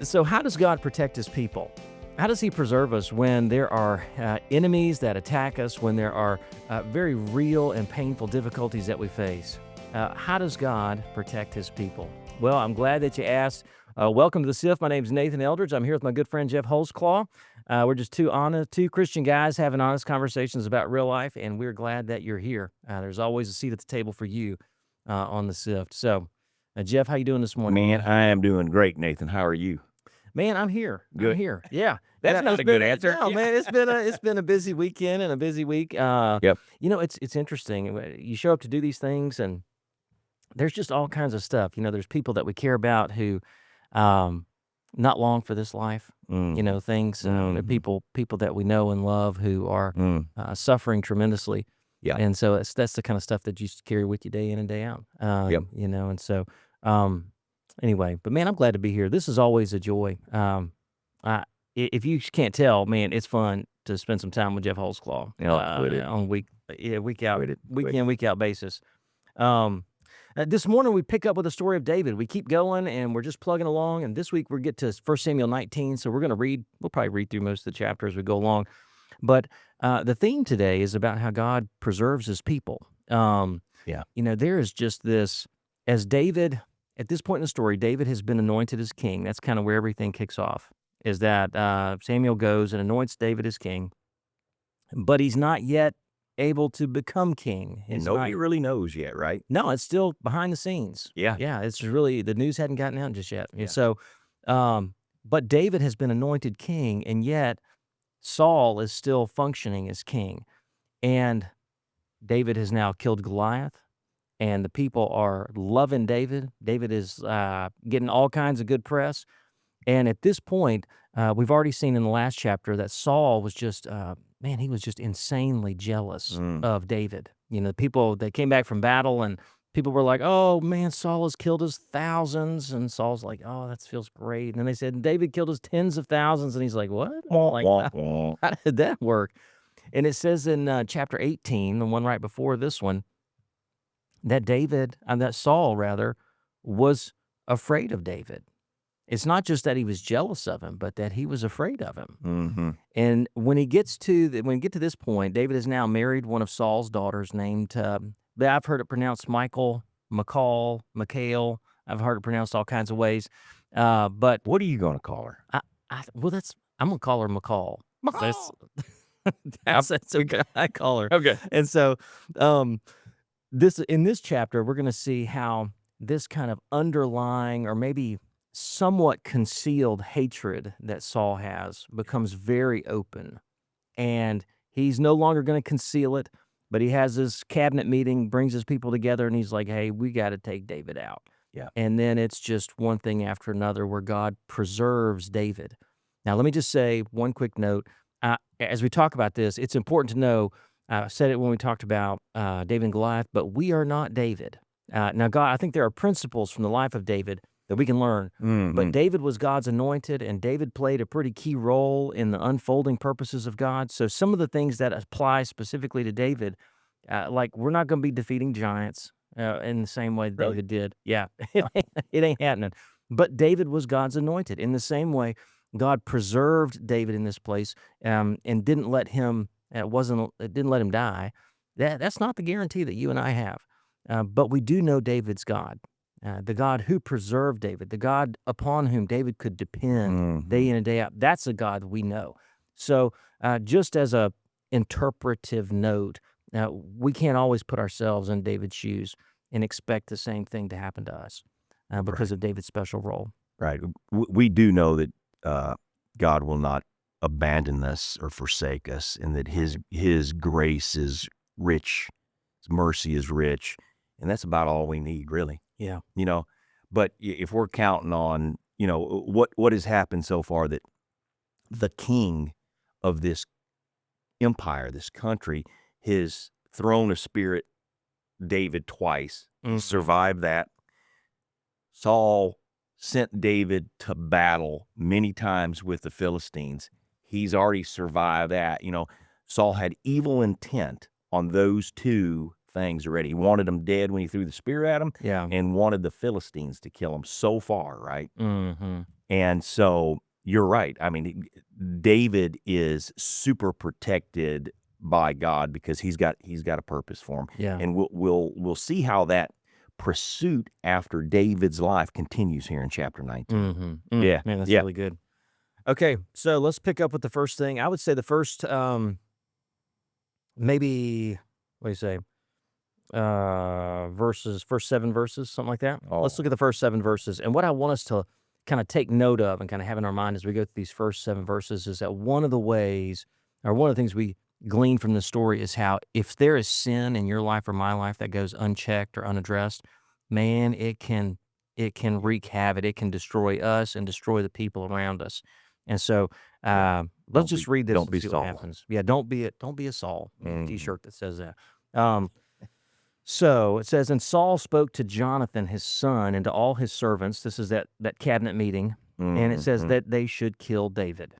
So how does God protect his people? How does he preserve us when there are enemies that attack us, when there are very real and painful difficulties that we face? How does God protect his people? Well, I'm glad that you asked. Welcome to the Sift. My name is Nathan Eldridge. I'm here with my good friend Jeff Holsclaw. We're just two Christian guys having honest conversations about real life, and we're glad that you're here. There's always a seat at the table for you on the Sift. So, Jeff, how you doing this morning? Man, I am doing great, Nathan. How are you? Man, I'm here. Good. I'm here. Yeah. That's not a good answer. No, man, it's been a busy weekend and a busy week. Yep. You know, it's interesting. You show up to do these things, and there's just all kinds of stuff. You know, there's people that we care about who, not long for this life. You know, things. There are people that we know and love who are suffering tremendously. Yeah. And so that's the kind of stuff that you carry with you day in and day out. Yep. You know, and so. Anyway, but man, I'm glad to be here. This is always a joy. If you can't tell, man, it's fun to spend some time with Jeff Holsclaw on week in, week out basis. This morning we pick up with the story of David. We keep going and we're just plugging along. And this week we get to 1 Samuel 19. So we'll probably read through most of the chapter as we go along. But the theme today is about how God preserves his people. You know, there is just this, as David. At this point in the story, David has been anointed as king. That's kind of where everything kicks off, is that Samuel goes and anoints David as king, but he's not yet able to become king. Nobody really knows yet, right? No, it's still behind the scenes. Yeah. Yeah, it's really, the news hadn't gotten out just yet. Yeah. And so, but David has been anointed king, and yet Saul is still functioning as king. And David has now killed Goliath. And the people are loving David. David is getting all kinds of good press. And at this point, we've already seen in the last chapter that Saul was just, he was just insanely jealous of David. You know, they came back from battle and people were like, oh, man, Saul has killed his thousands. And Saul's like, oh, that feels great. And then they said, David killed his tens of thousands. And he's like, what? How did that work? And it says in chapter 18, the one right before this one, that Saul was afraid of David. It's not just that he was jealous of him, but that he was afraid of him. Mm-hmm. And when we get to this point, David has now married one of Saul's daughters named, I've heard it pronounced Michal. I've heard it pronounced all kinds of ways. But what are you going to call her? I'm going to call her Michal. That's okay. I call her. Okay. And so, in this chapter, we're going to see how this kind of underlying or maybe somewhat concealed hatred that Saul has becomes very open. And he's no longer going to conceal it, but he has this cabinet meeting, brings his people together, and he's like, hey, we got to take David out. Yeah. And then it's just one thing after another where God preserves David. Now, let me just say one quick note. As we talk about this, it's important to know, I said it when we talked about David and Goliath, but we are not David. Now, God, I think there are principles from the life of David that we can learn, but David was God's anointed, and David played a pretty key role in the unfolding purposes of God. So some of the things that apply specifically to David, like we're not going to be defeating giants in the same way that David did. Yeah, it ain't happening. But David was God's anointed. In the same way, God preserved David in this place and didn't let him. It didn't let him die. That's not the guarantee that you and I have. But we do know David's God, the God who preserved David, the God upon whom David could depend day in and day out. That's the God we know. So just as a interpretive note, we can't always put ourselves in David's shoes and expect the same thing to happen to us because of David's special role. Right. We do know that God will not abandon us or forsake us, and that his grace is rich, his mercy is rich, and that's about all we need, really. Yeah. You know, but if we're counting on, you know, what has happened so far, that the king of this empire, this country, has thrown a spirit, David, twice, survived that. Saul sent David to battle many times with the Philistines. He's already survived that. You know, Saul had evil intent on those two things already. He wanted them dead when he threw the spear at him, and wanted the Philistines to kill him so far, right? Mm-hmm. And so you're right. I mean, David is super protected by God because he's got a purpose for him. Yeah. And we'll see how that pursuit after David's life continues here in chapter 19. Yeah. Man, that's Yeah. really good. Okay, so let's pick up with the first thing. I would say the first, maybe, what do you say, first 7 verses, something like that. Let's Oh. look at the first 7 verses. And what I want us to kind of take note of and kind of have in our mind as we go through these first 7 verses is that one of the ways, or one of the things we glean from this story is how if there is sin in your life or my life that goes unchecked or unaddressed, man, it can wreak havoc. It can destroy us and destroy the people around us. And so let's Don't just be- read this don't and be see what Saul. happens. Yeah, don't be a Saul. Mhm. T-shirt that says that. So it says, and Saul spoke to Jonathan, his son, and to all his servants. This is that cabinet meeting. And it says Mhm. that they should kill David.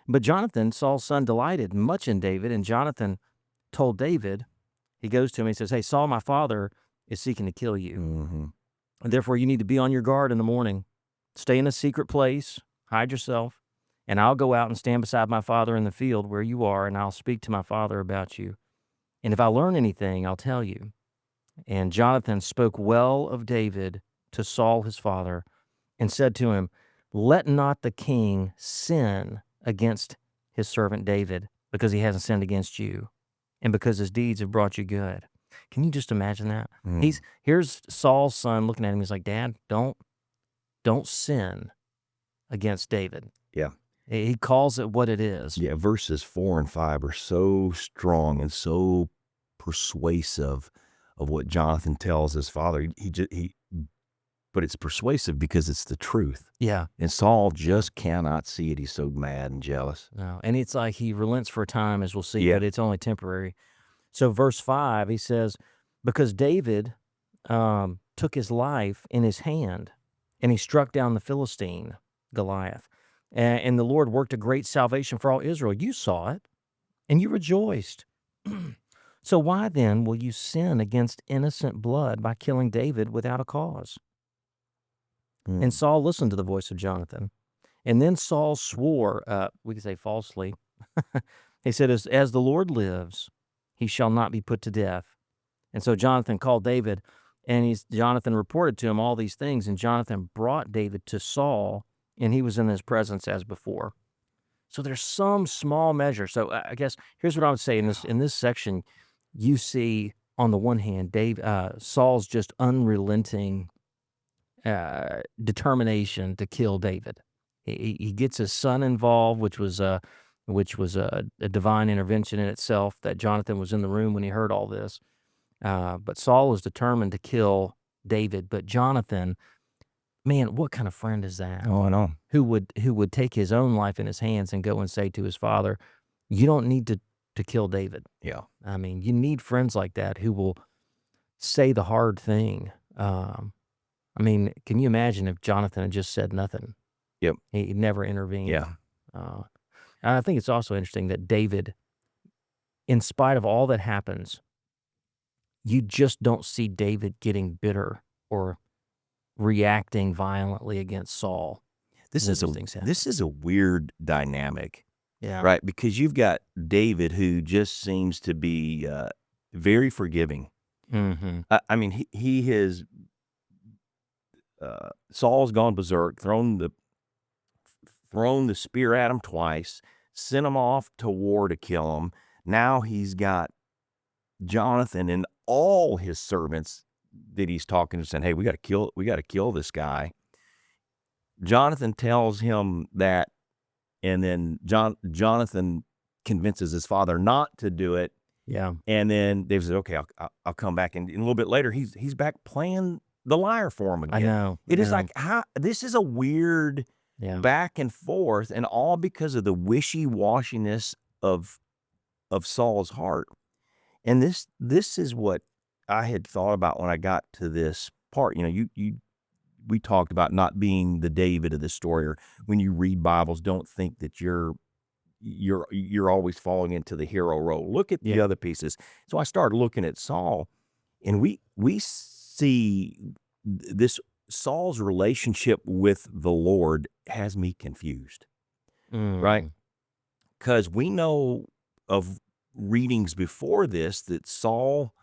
But Jonathan, Saul's son, delighted much in David. And Jonathan told David, he goes to him, he says, hey, Saul, my father, is seeking to kill you. Mhm. And therefore, you need to be on your guard in the morning. Stay in a secret place, hide yourself, and I'll go out and stand beside my father in the field where you are, and I'll speak to my father about you. And if I learn anything, I'll tell you. And Jonathan spoke well of David to Saul his father, and said to him, let not the king sin against his servant David, because he hasn't sinned against you, and because his deeds have brought you good. Can you just imagine that? Mm. Here's Saul's son looking at him. He's like, Dad, don't sin against David. Yeah. He calls it what it is. Yeah, verses 4 and 5 are so strong and so persuasive of what Jonathan tells his father. But it's persuasive because it's the truth. Yeah. And Saul just cannot see it. He's so mad and jealous. No. And it's like he relents for a time, as we'll see, Yeah. but it's only temporary. So verse 5, he says, because David took his life in his hand, and he struck down the Philistine, Goliath. And the Lord worked a great salvation for all Israel. You saw it, and you rejoiced. So why then will you sin against innocent blood by killing David without a cause? And Saul listened to the voice of Jonathan. And then Saul swore, we could say falsely. He said, as the Lord lives, he shall not be put to death. And so Jonathan called David, and Jonathan reported to him all these things. And Jonathan brought David to Saul, and he was in his presence as before. So there's some small measure. So I guess here's what I would say in this section. You see, on the one hand, Saul's just unrelenting determination to kill David. He gets his son involved, which was a divine intervention in itself. That Jonathan was in the room when he heard all this. But Saul is determined to kill David. But Jonathan, man, what kind of friend is that? Oh, I know. Who would take his own life in his hands and go and say to his father, you don't need to kill David. Yeah. I mean, you need friends like that who will say the hard thing. I mean, can you imagine if Jonathan had just said nothing? Yep. He never intervened. Yeah. I think it's also interesting that David, in spite of all that happens, you just don't see David getting bitter or reacting violently against Saul. This is a weird dynamic. Yeah. Right? Because you've got David, who just seems to be very forgiving. Mm-hmm. I mean, he has Saul's gone berserk, thrown the spear at him twice, sent him off to war to kill him. Now he's got Jonathan and all his servants that he's talking to, saying, "Hey, we got to kill this guy." Jonathan tells him that, and then Jonathan convinces his father not to do it. Yeah. And then David says, "Okay, I'll come back." And a little bit later, he's back playing the liar for him again. I know. It is like, this is a weird back and forth, and all because of the wishy-washiness of Saul's heart. And this is what I had thought about when I got to this part. You know, we talked about not being the David of the story, or when you read Bibles, don't think that you're always falling into the hero role. Look at the other pieces. So I started looking at Saul, and we see this Saul's relationship with the Lord has me confused, right? Mm. Because we know of readings before this that Saul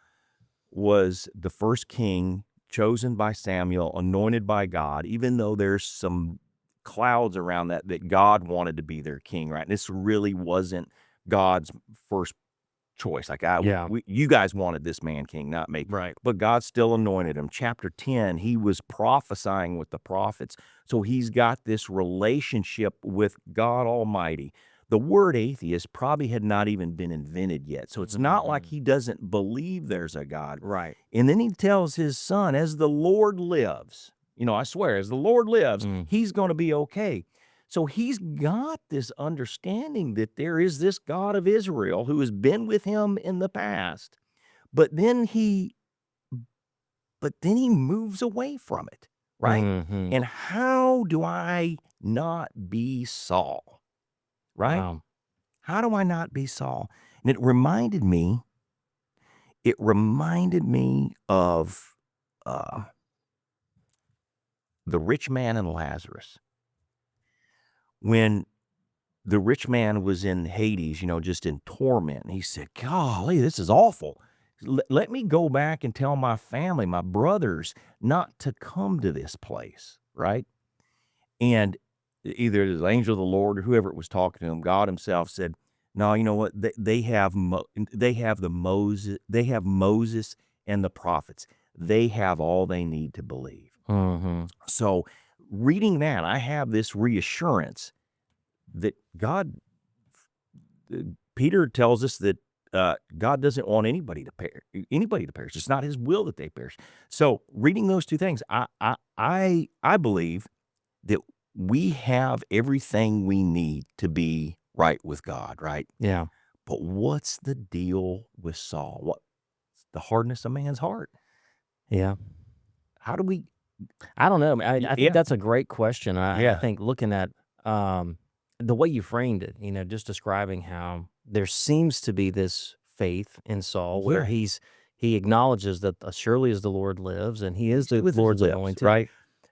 was the first king chosen by Samuel, anointed by God, even though there's some clouds around that God wanted to be their king, right? This really wasn't God's first choice. Like, Yeah. you guys wanted this man king, not me. Right. But God still anointed him. Chapter 10, he was prophesying with the prophets. So he's got this relationship with God Almighty. The word atheist probably had not even been invented yet. So it's not like he doesn't believe there's a God. Right. And then he tells his son, as the Lord lives, I swear, as the Lord lives, he's going to be okay. So he's got this understanding that there is this God of Israel who has been with him in the past, but then he moves away from it, right? Mhm. And how do I not be Saul, right? Wow. How do I not be Saul? And it reminded me of the rich man and Lazarus. When the rich man was in Hades, just in torment, and he said, golly, this is awful. Let me go back and tell my family, my brothers, not to come to this place, right? And either the angel of the Lord or whoever it was talking to him, God himself said, no, you know what? They have Moses and the prophets. They have all they need to believe. Mhm. So reading that, I have this reassurance that Peter tells us that God doesn't want anybody to perish. It's not his will that they perish. So reading those two things, I believe that we have everything we need to be right with God, right? Yeah. But what's the deal with Saul? What's the hardness of man's heart? Yeah. How do we? I don't know. I think Yeah, that's a great question. I yeah, think looking at the way you framed it, just describing how there seems to be this faith in Saul where yeah. he acknowledges that surely as the Lord lives and he is the With his Lord's lips, anointed, right?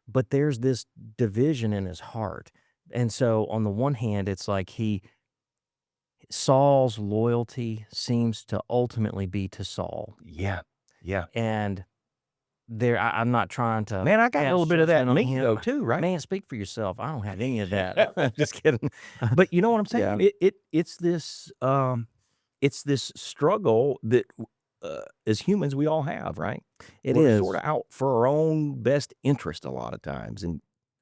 but there's this division in his heart. And so on the one hand, it's like Saul's loyalty seems to ultimately be to Saul. Yeah, yeah. And I'm not trying to Man, I got a pass little bit of that judgment in on me though him. too, right? Man, speak for yourself. I don't have any of that. Just kidding. But you know what I'm Yeah. saying? It's this struggle that as humans we all have, right? It We're is. sort of out for our own best interest a lot of times, and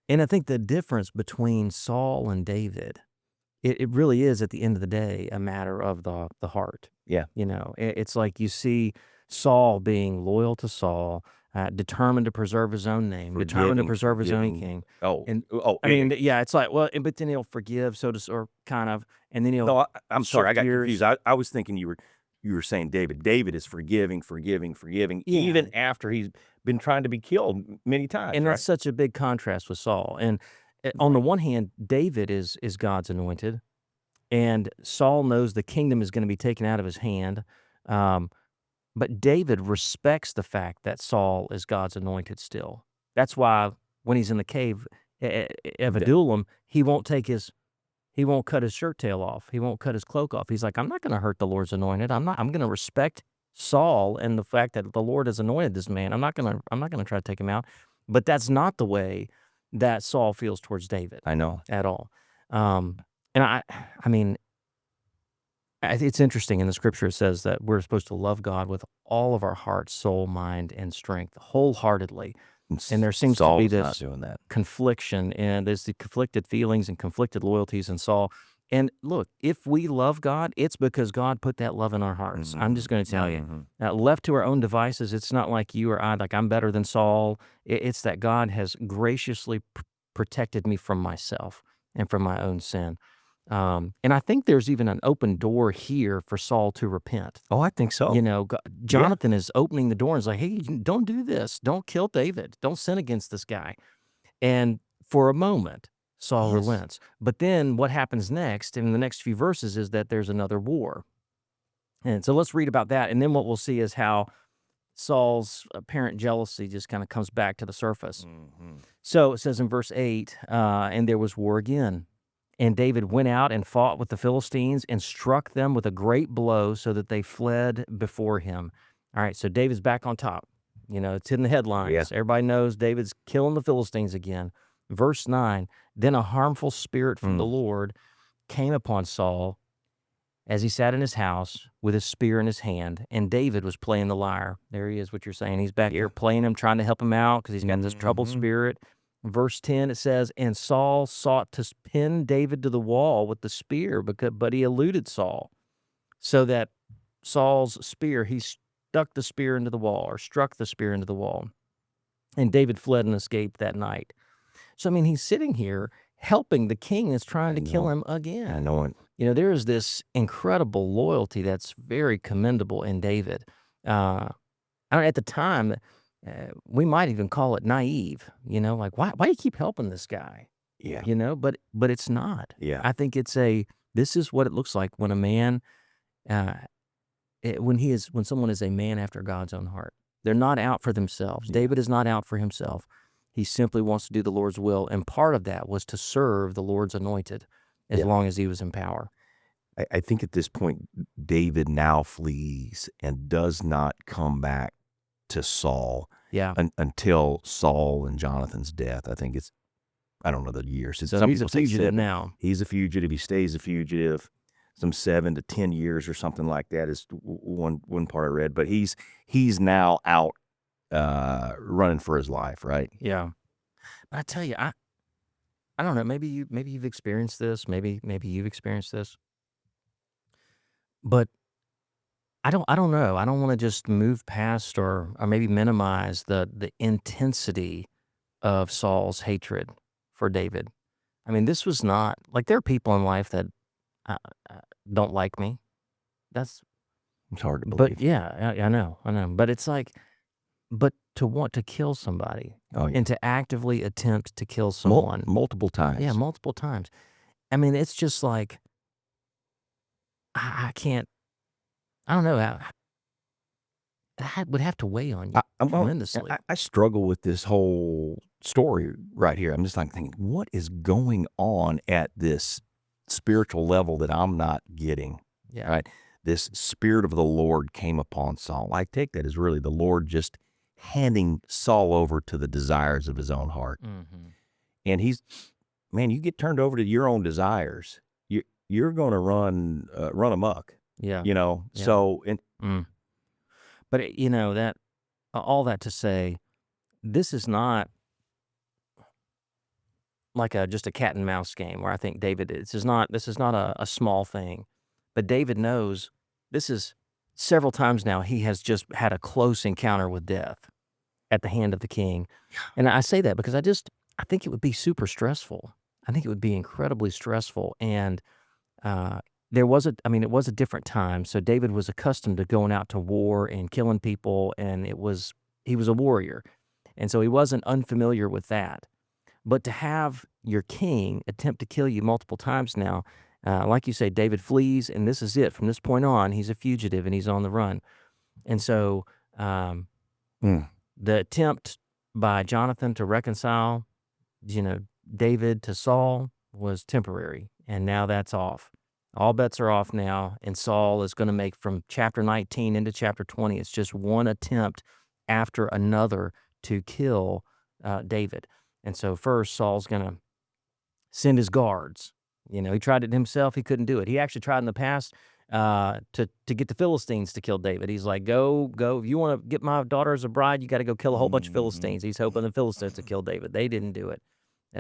And I think the difference between Saul and David, it really is at the end of the day a matter of the heart. yeah, It's like you see Saul being loyal to Saul, determined to preserve his own name, determined to preserve his own king. Oh, And oh, I mean, yeah, it's like, well, but then he'll forgive, or kind of, and then he'll no, I'm sorry, I shift got confused. gears. I was thinking you were saying David. David is forgiving, Yeah. even after he's been trying to be killed many times, And right? that's such a big contrast with Saul. And on the Right. one hand, David is God's anointed, and Saul knows the kingdom is going to be taken out of his hand. Um, but David respects the fact that Saul is God's anointed still. That's why when he's in the cave of Yeah. Adullam, he won't cut his shirt tail off. He won't cut his cloak off. He's like, I'm not going to hurt the Lord's anointed. I'm going to respect Saul and the fact that the Lord has anointed this man. I'm not going to try to take him out. But that's not the way that Saul feels towards David I know. at all. And I mean, it's interesting in the scripture. It says that we're supposed to love God with all of our heart, soul, mind, and strength, wholeheartedly. And there seems to be Saul's not this doing that. confliction, and there's the conflicted feelings and conflicted loyalties in Saul. And look, if we love God, it's because God put that love in our hearts. I'm just going to tell you. Left to our own devices, it's not like you or I, like I'm better than Saul. It's that God has graciously protected me from myself and from my own sin. And I think there's even an open door here for Saul to repent. Oh, I think so. Jonathan is opening the door and is like, hey, don't do this. Don't kill David. Don't sin against this guy. And for a moment, Saul Yes. relents. But then what happens next in the next few verses is that there's another war. And so let's read about that. And then what we'll see is how Saul's apparent jealousy just kind of comes back to the surface. Mm-hmm. So it says in verse 8, and there was war again. And David went out and fought with the Philistines and struck them with a great blow so that they fled before him. All right, so David's back on top. You know, it's in the headlines. Yeah. Everybody knows David's killing the Philistines again. Verse 9, then a harmful spirit from the Lord came upon Saul as he sat in his house with his spear in his hand, and David was playing the lyre. There he is, what you're saying. He's back there playing him, trying to help him out because he's got this troubled spirit. Verse 10, it says, and Saul sought to pin David to the wall with the spear, but he eluded Saul. So that Saul's spear, he stuck the spear into the wall, or struck the spear into the wall. And David fled and escaped that night. So, I mean, he's sitting here helping the king that's trying to kill him again. I know it. You know, there is this incredible loyalty that's very commendable in David. At the time, we might even call it naive. You know, like why do you keep helping this guy? Yeah. You know, but it's not. Yeah. I think this is what it looks like when a man, when someone is a man after God's own heart. They're not out for themselves. David is not out for himself. He simply wants to do the Lord's will, and part of that was to serve the Lord's anointed as long as he was in power. I think at this point, David now flees and does not come back to Saul until Saul and Jonathan's death. I think I don't know the years. So he's a fugitive now. He's a fugitive. He stays a fugitive some 7 to 10 years or something like that is one part I read. But he's now out running for his life, right? Yeah. But I tell you, I don't know. Maybe you've experienced this. Maybe you've experienced this. But I don't know. I don't want to just move past or maybe minimize the intensity of Saul's hatred for David. I mean, this was not like there are people in life that don't like me. It's hard to believe. But yeah, I know. But it's like, but to want to kill somebody and to actively attempt to kill someone multiple times. Yeah, multiple times. I mean, it's just like I can't. I don't know. That would have to weigh on you tremendously. I struggle with this whole story right here. I'm just like thinking, what is going on at this spiritual level that I'm not getting? Yeah. Right. This spirit of the Lord came upon Saul. I take that as really the Lord just handing Saul over to the desires of his own heart. Mm-hmm. And you get turned over to your own desires. You're going to run amok. Yeah. You know, Yeah. so. But, that all that to say, this is not like just a cat and mouse game where I think David, this is not a small thing. But David knows this is several times now he has just had a close encounter with death at the hand of the king. And I say that because I think it would be super stressful. I think it would be incredibly stressful. And it was a different time. So David was accustomed to going out to war and killing people, and he was a warrior. And so he wasn't unfamiliar with that. But to have your king attempt to kill you multiple times now, like you say, David flees, and this is it. From this point on, he's a fugitive and he's on the run. And so the attempt by Jonathan to reconcile, David to Saul was temporary, and now that's off. All bets are off now, and Saul is going to make from chapter 19 into chapter 20. It's just one attempt after another to kill David. And so first, Saul's going to send his guards. He tried it himself. He couldn't do it. He actually tried in the past to get the Philistines to kill David. He's like, go. If you want to get my daughter as a bride, you got to go kill a whole bunch of Philistines. He's hoping the Philistines to kill David. They didn't do it.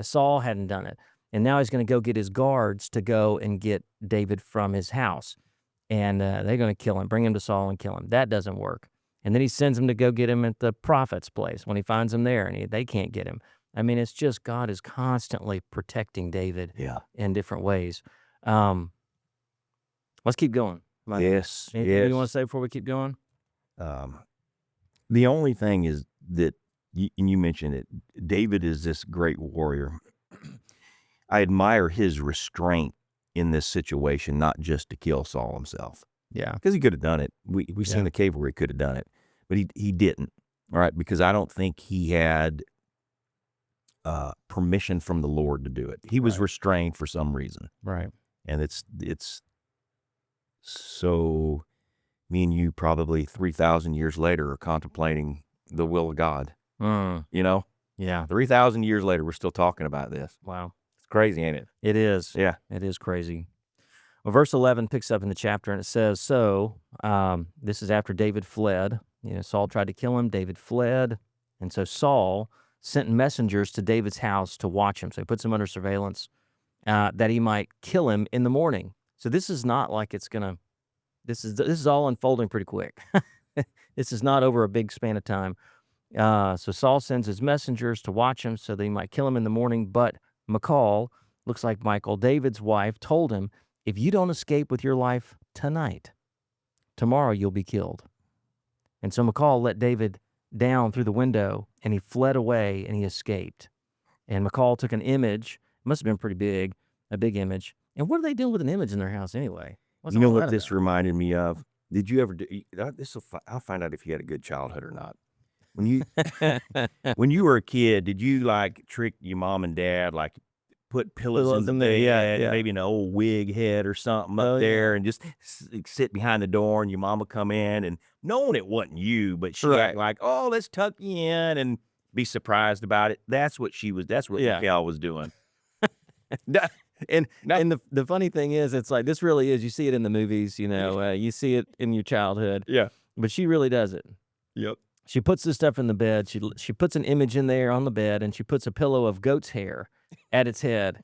Saul hadn't done it. And now he's going to go get his guards to go and get David from his house. And they're going to kill him, bring him to Saul and kill him. That doesn't work. And then he sends him to go get him at the prophet's place when he finds him there, and they can't get him. I mean, it's just God is constantly protecting David in different ways. Let's keep going. Yes. Anything you want to say before we keep going? The only thing is that, and you mentioned it, David is this great warrior. I admire his restraint in this situation, not just to kill Saul himself. Yeah. Because he could have done it. We've seen the cave where he could have done it. but he didn't. All right, because I don't think he had permission from the Lord to do it. He was Right. restrained for some reason, Right. and it's so. Me and you probably 3,000 years later are contemplating the will of God. Mm, You know, yeah. 3,000 years later, we're still talking about this. Wow. It's crazy, ain't it? It is. Yeah. It is crazy. Well, verse 11 picks up in the chapter, and it says, so this is after David fled. Saul tried to kill him. David fled. And so Saul sent messengers to David's house to watch him. So he puts him under surveillance that he might kill him in the morning. So this is not like it's going to, this is all unfolding pretty quick. This is not over a big span of time. So Saul sends his messengers to watch him so they might kill him in the morning. But Michal, looks like Michal, David's wife, told him, if you don't escape with your life tonight, tomorrow you'll be killed. And so Michal let David down through the window, and he fled away, and he escaped. And Michal took an image. It must have been pretty big, a big image. And what are they doing with an image in their house anyway? What's You know all what that this about? reminded me of? Did you ever do I'll find out if you had a good childhood or not. When you were a kid, did you like trick your mom and dad, like put pillows in the bed, yeah. maybe an old wig head or something Oh, up yeah. there, and just sit behind the door, and your mom would come in, and knowing it wasn't you, but she Right. act like, oh, let's tuck you in, and be surprised about it. That's what Yeah. Michal was doing. And the funny thing is, it's like, this really is, you see it in the movies, you see it in your childhood, Yeah. but she really does it. Yep. She puts this stuff in the bed. She puts an image in there on the bed, and she puts a pillow of goat's hair at its head.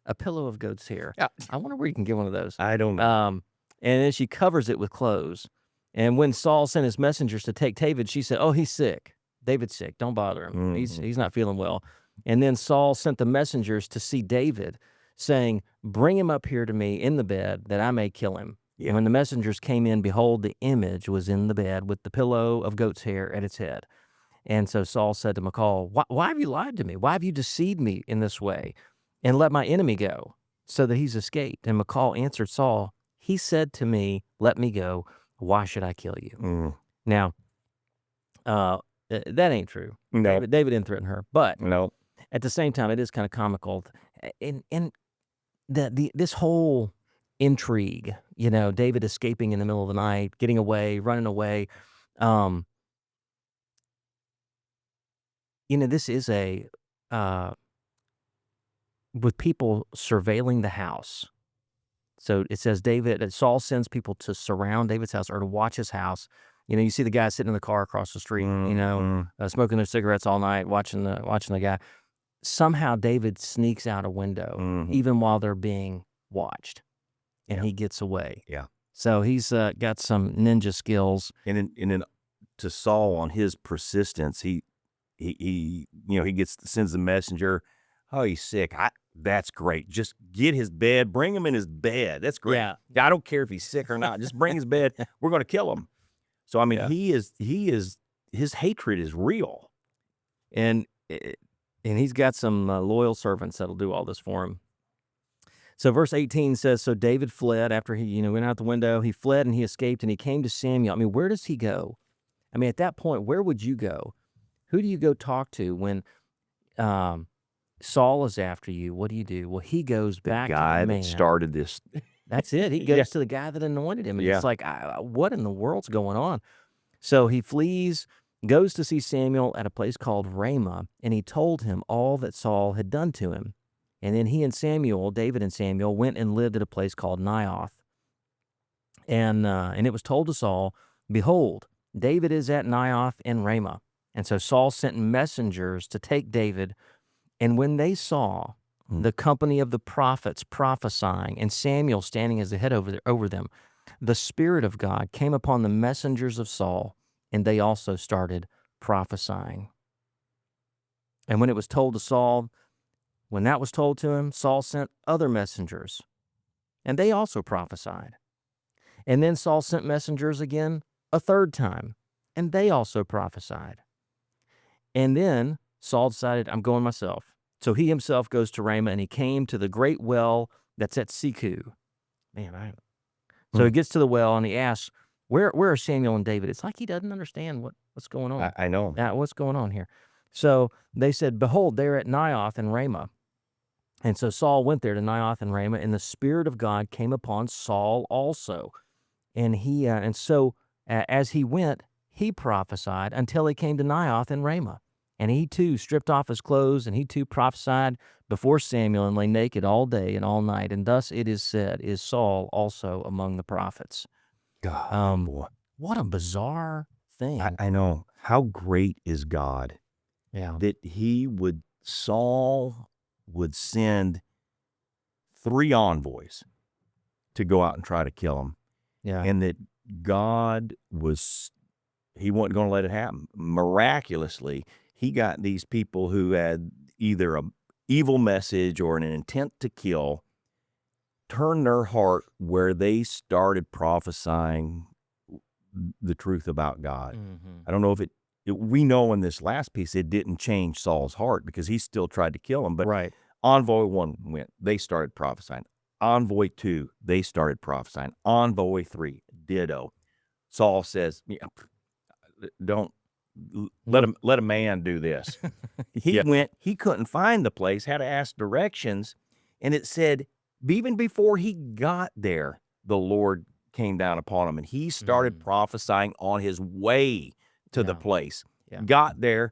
A pillow of goat's hair. Yeah. I wonder where you can get one of those. I don't know. And then she covers it with clothes. And when Saul sent his messengers to take David, she said, oh, he's sick. David's sick. Don't bother him. He's not feeling well. And then Saul sent the messengers to see David, saying, bring him up here to me in the bed that I may kill him. Yeah. And when the messengers came in, behold, the image was in the bed with the pillow of goat's hair at its head. And so Saul said to Michal, why have you lied to me? Why have you deceived me in this way and let my enemy go so that he's escaped? And Michal answered Saul, he said to me, let me go. Why should I kill you? Now, that ain't true. No. David didn't threaten her. But No. at the same time, it is kind of comical. And this whole intrigue, David escaping in the middle of the night, getting away, running away. This is with people surveilling the house. So it says Saul sends people to surround David's house or to watch his house. You see the guy sitting in the car across the street, smoking their cigarettes all night, watching the guy. Somehow David sneaks out a window, even while they're being watched, and he gets away. Yeah. So he's got some ninja skills. And then to Saul, on his persistence, he sends the messenger. Oh, he's sick. That's great. Just get his bed. Bring him in his bed. That's great. Yeah. I don't care if he's sick or not. Just bring his bed. We're going to kill him. So I mean, his hatred is real, and he's got some loyal servants that'll do all this for him. So verse 18 says, so David fled after he went out the window. He fled and he escaped, and he came to Samuel. I mean, where does he go? I mean, at that point, where would you go? Who do you go talk to when Saul is after you? What do you do? Well, he goes back to the guy man that started this. That's it. He goes to the guy that anointed him. And it's like, what in the world's going on? So he flees, goes to see Samuel at a place called Ramah, and he told him all that Saul had done to him. And then he and Samuel, David and Samuel, went and lived at a place called Naioth. And it was told to Saul, behold, David is at Naioth in Ramah. And so Saul sent messengers to take David. And when they saw the company of the prophets prophesying, and Samuel standing as the head over them, the Spirit of God came upon the messengers of Saul, and they also started prophesying. And when it was told to Saul, when that was told to him, Saul sent other messengers, and they also prophesied. And then Saul sent messengers again a third time, and they also prophesied. And then Saul decided, I'm going myself. So he himself goes to Ramah, and he came to the great well that's at Siku. So he gets to the well, and he asks, Where are Samuel and David? It's like he doesn't understand what's going on. I know. What's going on here? So they said, "Behold, they're at Naioth and Ramah." And so Saul went there to Naioth and Ramah, and the Spirit of God came upon Saul also. And as he went, he prophesied until he came to Naioth and Ramah. And he too stripped off his clothes, and he too prophesied before Samuel, and lay naked all day and all night. And thus it is said, is Saul also among the prophets. God, boy. What a bizarre thing. I know. How great is God Yeah. that Saul would send 3 envoys to go out and try to kill him. Yeah. And that God he wasn't going to let it happen. Miraculously, he got these people who had either an evil message or an intent to kill, turn their heart where they started prophesying the truth about God. I don't know if we know in this last piece, it didn't change Saul's heart because he still tried to kill him. But Right. Envoy 1 went, they started prophesying. Envoy 2, they started prophesying. Envoy 3, ditto. Saul says, don't let a man do this. He went, he couldn't find the place, had to ask directions. And it said, even before he got there, the Lord came down upon him and he started prophesying on his way to the place. Got there,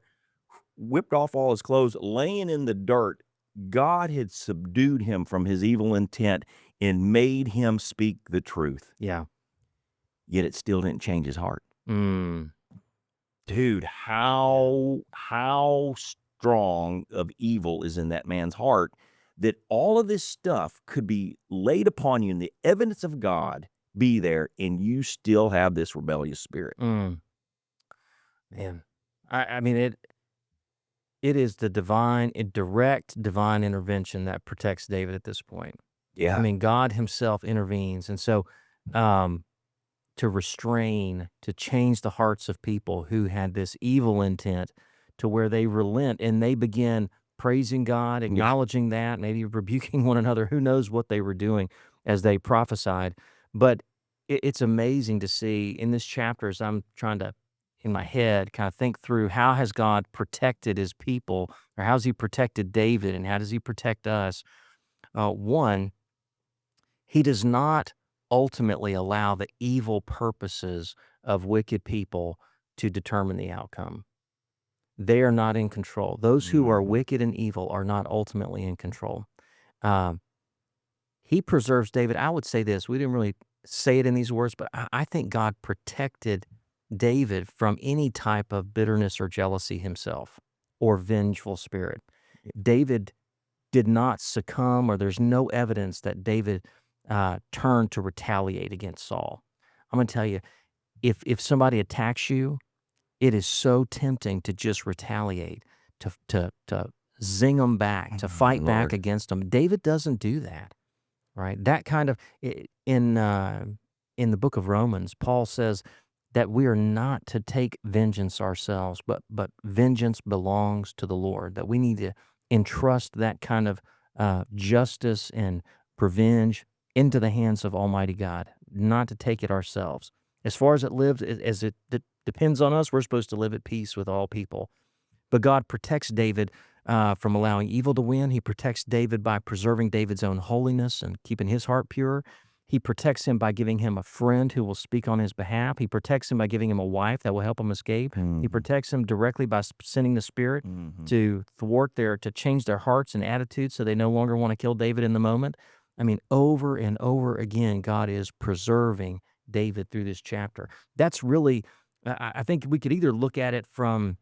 whipped off all his clothes, laying in the dirt. God had subdued him from his evil intent and made him speak the truth. Yeah. Yet it still didn't change his heart. Dude, how strong of evil is in that man's heart that all of this stuff could be laid upon you and the evidence of God be there and you still have this rebellious spirit. Man, I mean, it is the direct divine intervention that protects David at this point. Yeah. I mean, God himself intervenes. And so to restrain, to change the hearts of people who had this evil intent to where they relent and they begin praising God, acknowledging that, maybe rebuking one another. Who knows what they were doing as they prophesied. But it's amazing to see in this chapter as I'm trying to, in my head, kind of think through how has God protected his people, or how's he protected David, and how does he protect us? One, he does not ultimately allow the evil purposes of wicked people to determine the outcome. They are not in control. Those who are wicked and evil are not ultimately in control. He preserves David. I would say this. We didn't really say it in these words, but I think God protected David from any type of bitterness or jealousy himself or vengeful spirit. David did not succumb, or there's no evidence that David turned to retaliate against Saul. I'm going to tell you, if somebody attacks you, it is so tempting to just retaliate, to zing them back, to fight back against them. David doesn't do that, right? That kind of, in the book of Romans, Paul says that we are not to take vengeance ourselves, but vengeance belongs to the Lord, that we need to entrust that kind of justice and revenge into the hands of Almighty God, not to take it ourselves. As far as it lives, as it depends on us, we're supposed to live at peace with all people. But God protects David from allowing evil to win. He protects David by preserving David's own holiness and keeping his heart pure. He protects him by giving him a friend who will speak on his behalf. He protects him by giving him a wife that will help him escape. He protects him directly by sending the Spirit to thwart to change their hearts and attitudes so they no longer want to kill David in the moment. I mean, over and over again, God is preserving David through this chapter. That's really, I think we could either look at it from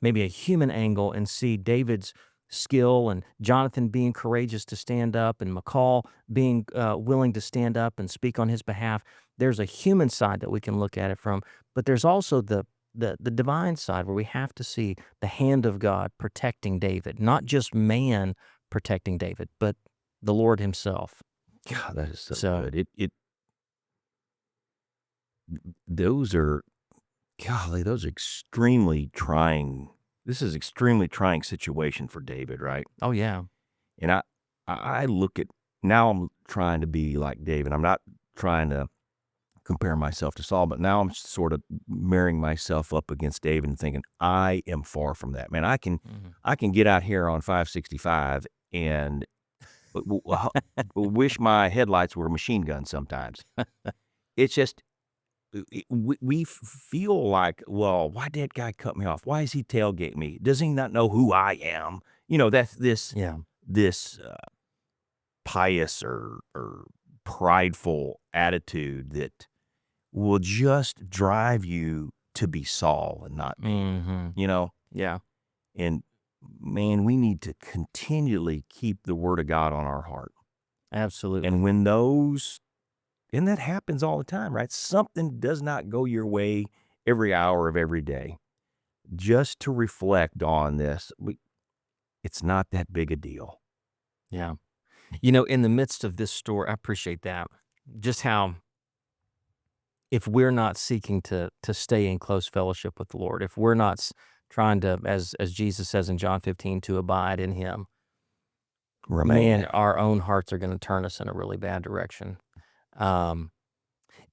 maybe a human angle and see David's skill and Jonathan being courageous to stand up and Michal being willing to stand up and speak on his behalf. There's a human side that we can look at it from, but there's also the divine side where we have to see the hand of God protecting David, not just man protecting David, but the Lord himself. God, that is so good. Those are extremely trying. This is extremely trying situation for David, right? Oh, yeah. And I look at, now I'm trying to be like David. I'm not trying to compare myself to Saul, but now I'm sort of marrying myself up against David and thinking, I am far from that. Man, I can get out here on 565 and wish my headlights were machine guns sometimes. It's just, we feel like, well, why did that guy cut me off? Why is he tailgate me? Does he not know who I am? That's this Yeah. pious or prideful attitude that will just drive you to be Saul and not me. Mm-hmm. Yeah. And man, we need to continually keep the word of God on our heart. Absolutely. And that happens all the time, right? Something does not go your way every hour of every day. Just to reflect on this, it's not that big a deal. Yeah. In the midst of this story, I appreciate that. Just how, if we're not seeking to stay in close fellowship with the Lord, if we're not trying to, as Jesus says in John 15, to abide in Him, Remain. man, our own hearts are going to turn us in a really bad direction.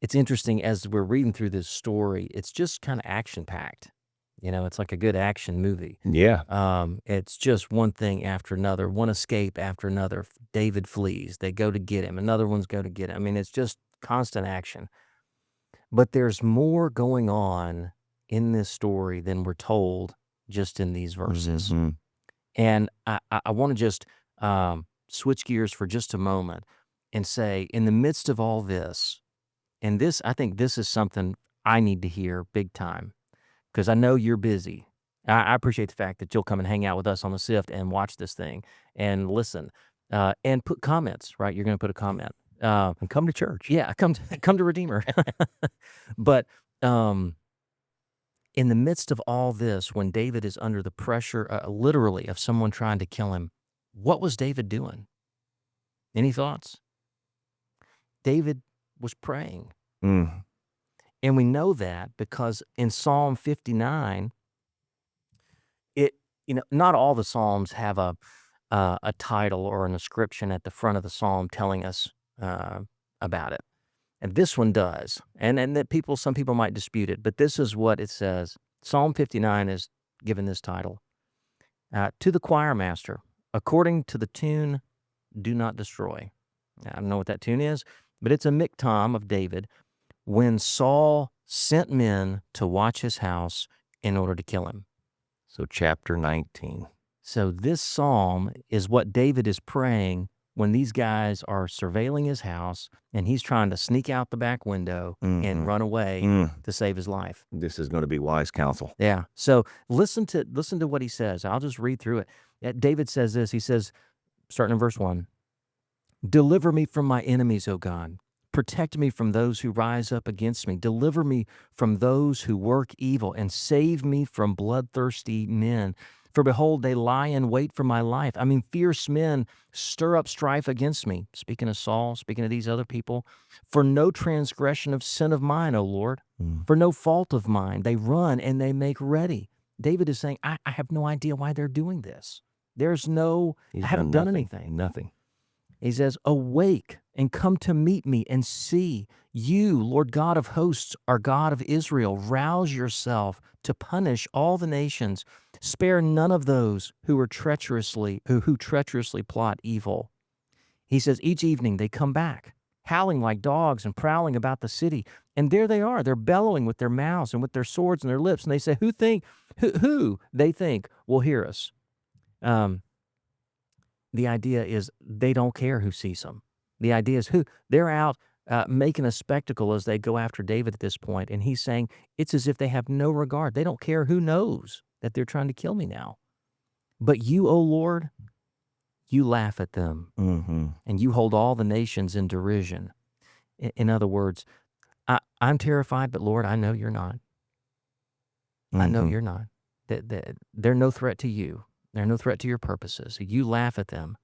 It's interesting as we're reading through this story, it's just kind of action packed. It's like a good action movie. Yeah. It's just one thing after another, one escape after another. David flees. They go to get him. Another one's go to get him. I mean, it's just constant action. But there's more going on in this story than we're told just in these verses. Mm-hmm. And I want to just switch gears for just a moment and say, in the midst of all this, and this, I think this is something I need to hear big time, because I know you're busy. I appreciate the fact that you'll come and hang out with us on the Sift and watch this thing and listen and put comments, right? You're going to put a comment. And come to church. Yeah, come to Redeemer. But in the midst of all this, when David is under the pressure, literally, of someone trying to kill him, what was David doing? Any thoughts? David was praying. Mm. And we know that because in Psalm 59, not all the Psalms have a title or an inscription at the front of the Psalm telling us about it. And this one does. And that some people might dispute it, but this is what it says. Psalm 59 is given this title. To the choir master, according to the tune, Do Not Destroy. I don't know what that tune is, but it's a miktam of David when Saul sent men to watch his house in order to kill him. So chapter 19. So this psalm is what David is praying when these guys are surveilling his house and he's trying to sneak out the back window and run away to save his life. This is going to be wise counsel. Yeah. So listen to what he says. I'll just read through it. David says this. He says, starting in verse 1, "Deliver me from my enemies, O God. Protect me from those who rise up against me. Deliver me from those who work evil, and save me from bloodthirsty men. For behold, they lie in wait for my life. I mean, fierce men stir up strife against me." Speaking of Saul, speaking of these other people. "For no transgression of sin of mine, O Lord. For no fault of mine. They run and they make ready." David is saying, I have no idea why they're doing this. I haven't done anything. Nothing. He says, "Awake and come to meet me and see. You, Lord God of hosts, are God of Israel. Rouse yourself to punish all the nations. Spare none of those who treacherously plot evil." He says, each evening they come back, howling like dogs and prowling about the city. And there they are. They're bellowing with their mouths and with their swords and their lips. And they say, who they think will hear us? The idea is they don't care who sees them. The idea is they're out making a spectacle as they go after David at this point. And he's saying it's as if they have no regard. They don't care who knows that they're trying to kill me now. But you, O Lord, you laugh at them, and you hold all the nations in derision. In other words, I'm terrified, but Lord, I know you're not. I know you're not. They're no threat to you. They're no threat to your purposes. You laugh at them.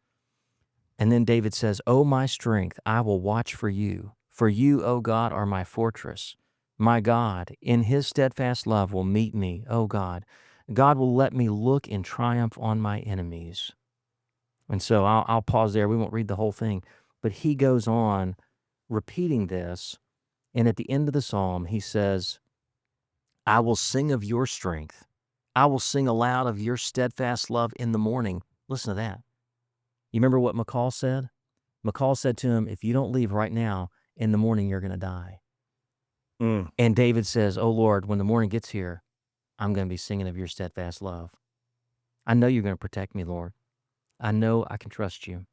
And then David says, "O my strength, I will watch for you. For you, O God, are my fortress. My God, in his steadfast love, will meet me, O God. God will let me look in triumph on my enemies." And so I'll pause there. We won't read the whole thing. But he goes on repeating this. And at the end of the psalm, he says, I will sing of your strength. I will sing aloud of your steadfast love in the morning. Listen to that. You remember what Michal said? Michal said to him, if you don't leave right now, in the morning you're going to die. And David says, oh Lord, when the morning gets here, I'm going to be singing of your steadfast love. I know you're going to protect me, Lord. I know I can trust you.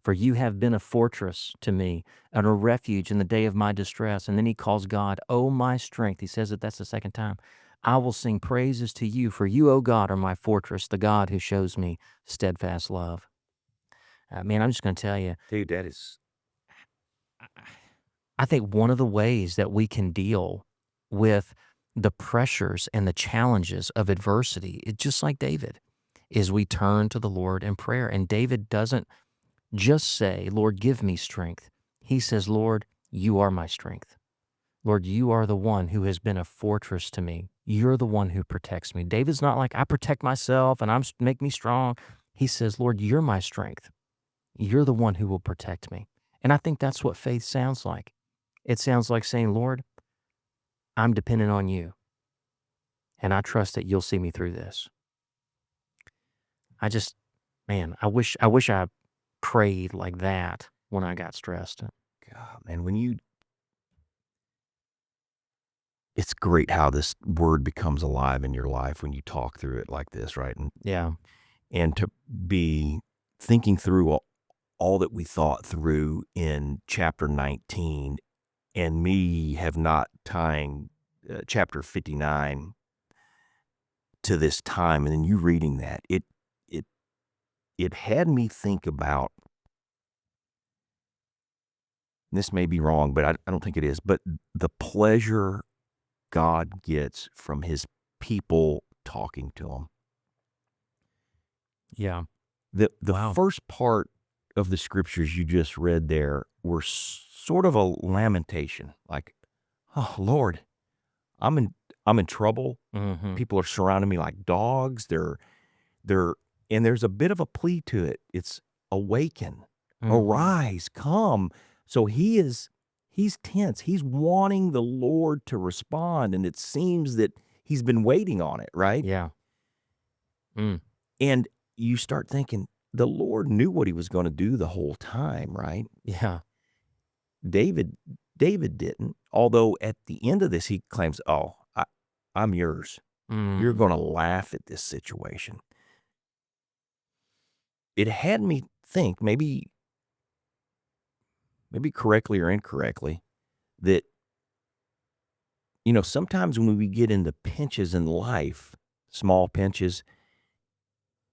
For you have been a fortress to me and a refuge in the day of my distress. And then he calls God, oh, my strength. He says it, that's the second time. I will sing praises to you, for you, O God, are my fortress, the God who shows me steadfast love. Man, I'm just going to tell you. Dude, that is... I think one of the ways that we can deal with the pressures and the challenges of adversity, just like David, is we turn to the Lord in prayer. And David doesn't just say, Lord, give me strength. He says, Lord, you are my strength. Lord, you are the one who has been a fortress to me. You're the one who protects me. David's not like, I protect myself and make me strong. He says, Lord, you're my strength. You're the one who will protect me. And I think that's what faith sounds like. It sounds like saying, Lord, I'm dependent on you. And I trust that you'll see me through this. I wish I prayed like that when I got stressed. God, man, it's great how this word becomes alive in your life when you talk through it like this, right? Yeah. And to be thinking through all that we thought through in chapter 19, and me have not tying chapter 59 to this time, and then you reading that, it had me think about, this may be wrong, but I don't think it is, but the pleasure God gets from his people talking to him. Yeah. The Wow. first part of the scriptures you just read there were sort of a lamentation, like, oh Lord, I'm in trouble. Mm-hmm. People are surrounding me like dogs. And there's a bit of a plea to it. It's awaken, arise, come. So he's tense. He's wanting the Lord to respond, and it seems that he's been waiting on it, right? Yeah. And you start thinking, the Lord knew what he was going to do the whole time, right? Yeah. David didn't, although at the end of this, he claims, oh, I'm yours. You're going to laugh at this situation. It had me think, maybe correctly or incorrectly, that, sometimes when we get into pinches in life, small pinches,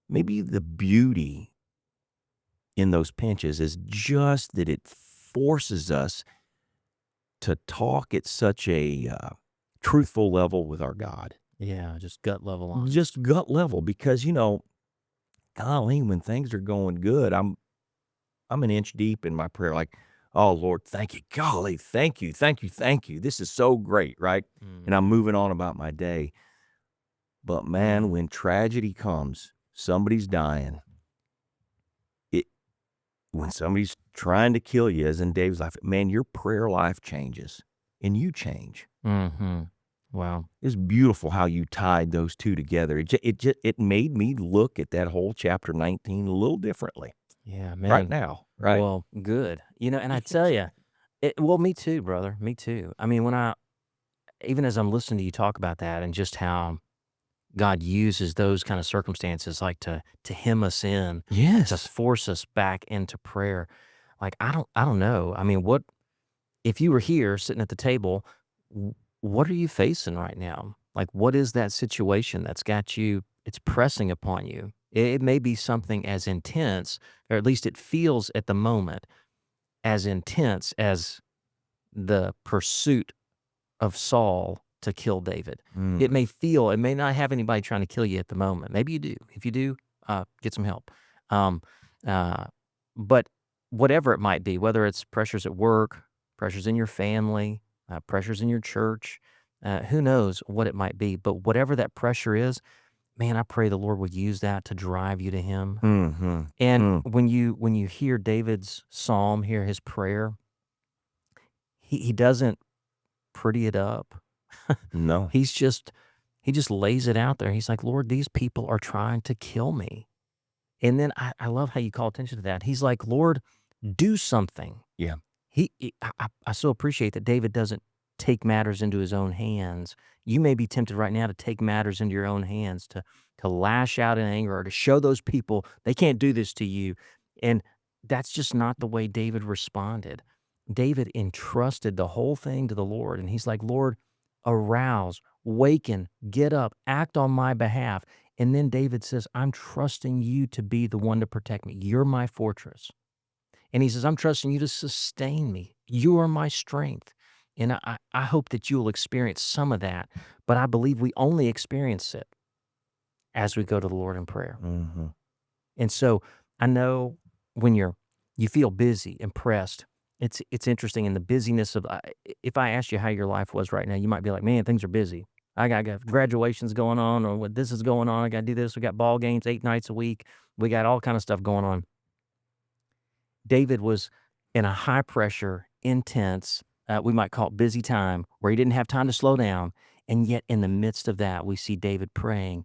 maybe the beauty in those pinches is just that it forces us to talk at such a truthful level with our God. Yeah, just gut level on. Just gut level, because, golly, when things are going good, I'm an inch deep in my prayer, like, oh, Lord, thank you. Golly, thank you. This is so great, right? And I'm moving on about my day. But, man, when tragedy comes, somebody's dying, when somebody's trying to kill you, as in Dave's life, man, your prayer life changes, and you change. Wow. It's beautiful how you tied those two together. It made me look at that whole chapter 19 a little differently. Yeah, man. Right now, right? Well, good. And I tell you, me too, brother. Me too. I mean, even as I'm listening to you talk about that and just how God uses those kind of circumstances, like to hem us in, to Yes. force us back into prayer. Like, I don't know. I mean, what if you were here sitting at the table? What are you facing right now? Like, what is that situation that's got you? It's pressing upon you. It may be something as intense, or at least it feels at the moment as intense as the pursuit of Saul to kill David. It may not have anybody trying to kill you at the moment. Maybe you do. If you do, get some help. But whatever it might be, whether it's pressures at work, pressures in your family, pressures in your church, who knows what it might be. But whatever that pressure is, man, I pray the Lord would use that to drive you to Him. And when you hear David's psalm, hear his prayer, he doesn't pretty it up. No. He just lays it out there. He's like, Lord, these people are trying to kill me. And then I love how you call attention to that. He's like, Lord, do something. Yeah. I so appreciate that David doesn't take matters into his own hands. You may be tempted right now to take matters into your own hands, to lash out in anger or to show those people they can't do this to you. And that's just not the way David responded. David entrusted the whole thing to the Lord. And he's like, Lord, arouse, waken, get up, act on my behalf. And then David says, I'm trusting you to be the one to protect me. You're my fortress. And he says, I'm trusting you to sustain me. You are my strength. And I hope that you'll experience some of that. But I believe we only experience it as we go to the Lord in prayer. Mm-hmm. And so I know when you feel busy and pressed, it's interesting in the busyness of, if I asked you how your life was right now, you might be like, man, things are busy. I got graduations going on, or what this is going on. I got to do this. We got ball games 8 nights a week. We got all kind of stuff going on. David was in a high pressure, intense, we might call it busy time, where he didn't have time to slow down. And yet in the midst of that, we see David praying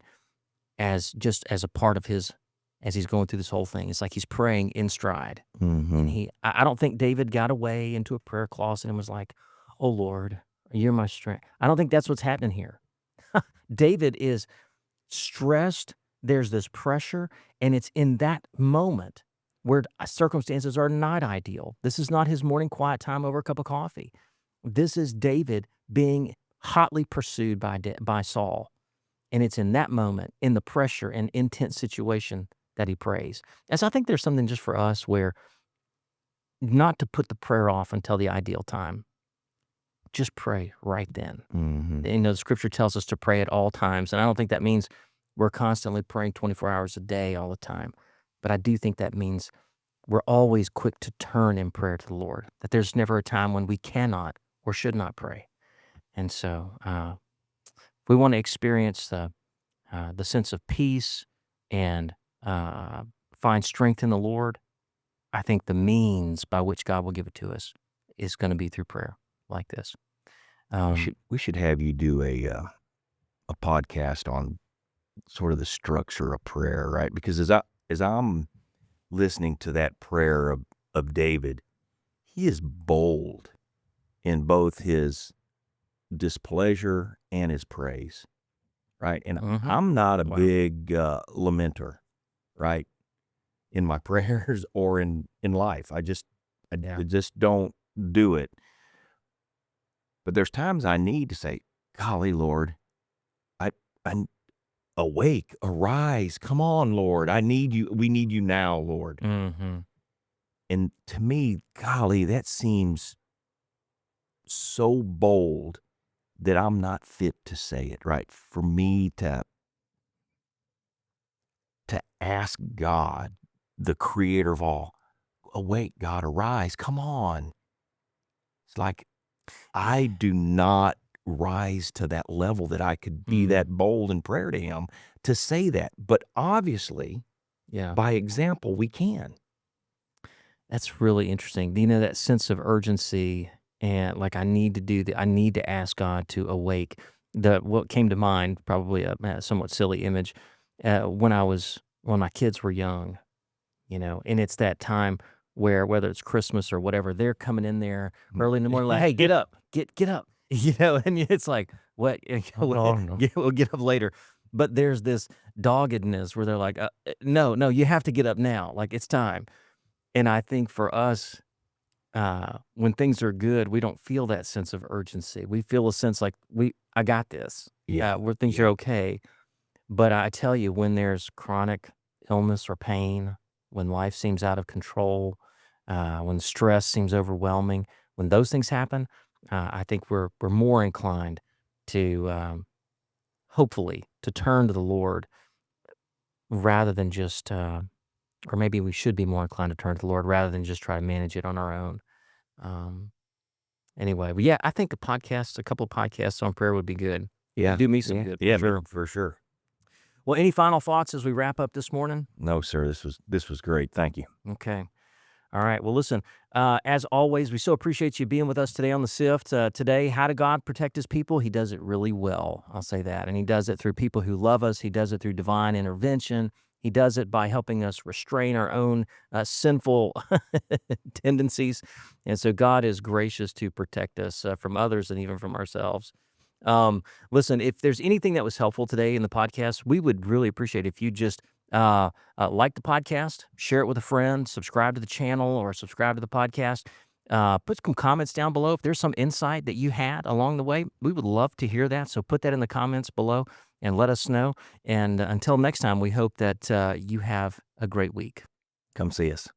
as a part of as he's going through this whole thing. It's like he's praying in stride. Mm-hmm. And I don't think David got away into a prayer closet and was like, oh Lord, you're my strength. I don't think that's what's happening here. David is stressed. There's this pressure, and it's in that moment where circumstances are not ideal. This is not his morning quiet time over a cup of coffee. This is David being hotly pursued by Saul. And it's in that moment, in the pressure and intense situation, that he prays. And so I think there's something just for us where not to put the prayer off until the ideal time. Just pray right then. Mm-hmm. The scripture tells us to pray at all times. And I don't think that means we're constantly praying 24 hours a day all the time. But I do think that means we're always quick to turn in prayer to the Lord, that there's never a time when we cannot or should not pray. And so if we want to experience the sense of peace and find strength in the Lord, I think the means by which God will give it to us is going to be through prayer like this. We should have you do a podcast on sort of the structure of prayer, right? Because as I'm listening to that prayer of David, he is bold in both his displeasure and his praise, right? And I'm not a big lamenter, right, in my prayers or in life. I just don't do it. But there's times I need to say, golly, Lord, I'm awake, arise, come on, Lord, I need you. We need you now, Lord. Mm-hmm. And to me, golly, that seems so bold that I'm not fit to say it, right? For me to ask God, the creator of all, awake, God, arise, come on. It's like, I do not rise to that level that I could be that bold in prayer to him to say that. But obviously, by example, we can. That's really interesting. That sense of urgency and like I need to ask God to awake. What came to mind, probably a somewhat silly image, when my kids were young, and it's that time where whether it's Christmas or whatever, they're coming in there early in the morning like, hey, get up, get up, and it's like, what? We'll get up later. But there's this doggedness where they're like, no, you have to get up now. Like it's time. And I think for us, when things are good, we don't feel that sense of urgency. We feel a sense like I got this. Where things are okay. But I tell you, when there's chronic illness or pain, when life seems out of control, when stress seems overwhelming, when those things happen, I think we're more inclined to hopefully to turn to the Lord rather than just, or maybe we should be more inclined to turn to the Lord rather than just try to manage it on our own. Anyway, but I think a couple of podcasts on prayer would be good. Yeah, do me some good. For sure. Well, any final thoughts as we wrap up this morning? No, sir. This was great. Thank you. Okay. All right. Well, listen, as always, we so appreciate you being with us today on the Sift. Today, how do God protect his people? He does it really well. I'll say that. And he does it through people who love us. He does it through divine intervention. He does it by helping us restrain our own sinful tendencies. And so God is gracious to protect us from others and even from ourselves. Listen, if there's anything that was helpful today in the podcast, we would really appreciate if you just like the podcast, share it with a friend, subscribe to the channel or subscribe to the podcast. Put some comments down below. If there's some insight that you had along the way, we would love to hear that. So put that in the comments below and let us know. And until next time, we hope that you have a great week. Come see us.